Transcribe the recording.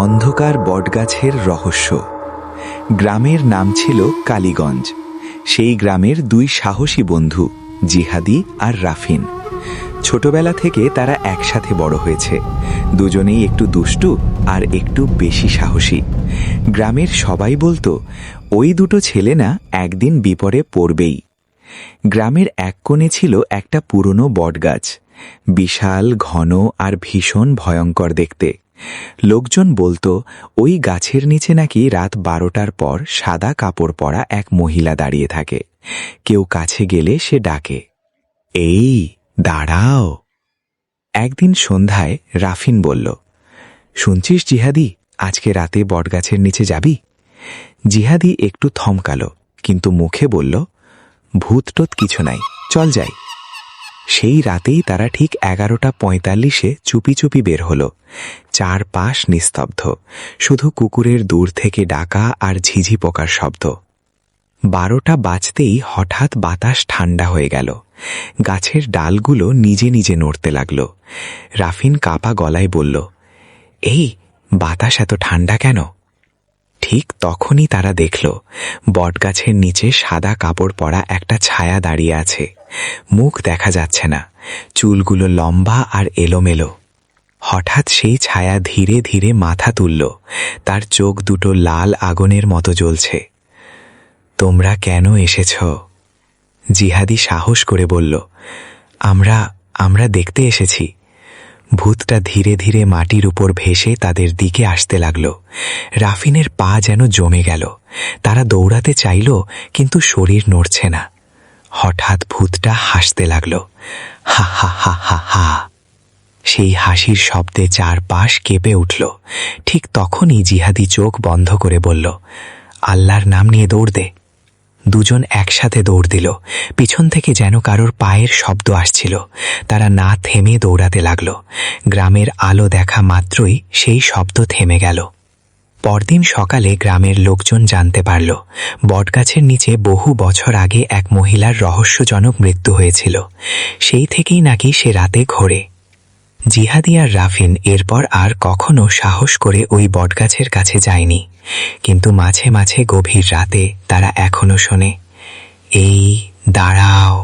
অন্ধকার বটগাছের রহস্য। গ্রামের নাম ছিল কালীগঞ্জ। সেই গ্রামের দুই সাহসী বন্ধু, জিহাদি আর রাফিন। ছোটবেলা থেকে তারা একসাথে বড় হয়েছে। দুজনেই একটু দুষ্টু আর একটু বেশি সাহসী। গ্রামের সবাই বলতো ওই দুটো ছেলে না একদিন বিপদে পড়বেই। গ্রামের এক কোণে ছিল একটা পুরনো বটগাছ, বিশাল, ঘন আর ভীষণ ভয়ঙ্কর দেখতে। লোকজন বলতো ওই গাছের নিচে নাকি রাত 12টার পর সাদা কাপড় পরা এক মহিলা দাঁড়িয়ে থাকে। কেউ কাছে গেলে সে ডাকে, এই দাঁড়াও। একদিন সন্ধ্যায় রাফিন বলল, শুনছিস জিহাদি, আজকে রাতে বটগাছের নিচে যাবি? জিহাদি একটু থমকালো, কিন্তু মুখে বলল, ভূতটত কিছু নাই, চল যাই। সেই রাতেই তারা ঠিক 11:45 চুপি চুপি বের হলো। চারপাশ নিস্তব্ধ, শুধু কুকুরের দূর থেকে ডাকা আর ঝিঝি পোকার শব্দ। 12টা বাজতেই হঠাৎ বাতাস ঠান্ডা হয়ে গেল। গাছের ডালগুলো নিজে নিজে নড়তে লাগল। রাফিন কাপা গলায় বলল, এই বাতাস এত ঠান্ডা কেন? ঠিক তখনই তারা দেখল বটগাছের নিচে সাদা কাপড় পরা একটা ছায়া দাঁড়িয়ে আছে। মুখ দেখা যাচ্ছে না, চুলগুলো লম্বা আর এলোমেলো। হঠাৎ সেই ছায়া ধীরে ধীরে মাথা তুলল, তার চোখ দুটো লাল আগুনের মতো জ্বলছে। তোমরা কেন এসেছ? জিহাদি সাহস করে বলল, আমরা দেখতে এসেছি। ভূতটা ধীরে ধীরে মাটির উপর ভেসে তাদের দিকে আসতে লাগল। রাফিনের পা যেন জমে গেল। তারা দৌড়াতে চাইল, কিন্তু শরীর নড়ছে না। হঠাৎ ভূতটা হাসতে লাগল, হা হা হা হা হা। সেই হাসির শব্দে চারপাশ কেঁপে উঠল। ঠিক তখনই জিহাদি চোখ বন্ধ করে বলল, আল্লাহর নাম নিয়ে দৌড় দে। দুজন একসাথে দৌড় দিল। পিছন থেকে যেন কারোর পায়ের শব্দ আসছিল। তারা না থেমে দৌড়াতে লাগল। গ্রামের আলো দেখা মাত্রই সেই শব্দ থেমে গেল। পরদিন সকালে গ্রামের লোকজন জানতে পারল বটগাছের নিচে বহু বছর আগে এক মহিলার রহস্যজনক মৃত্যু হয়েছিল। সেই থেকেই নাকি সে রাতে ঘোরে। জিহাদি আর রাফিন এরপর আর কখনো সাহস করে ওই বটগাছের কাছে যায়নি, কিন্তু মাঝে মাঝে গভীর রাতে তারা এখনো শোনে, এই দাঁড়াও।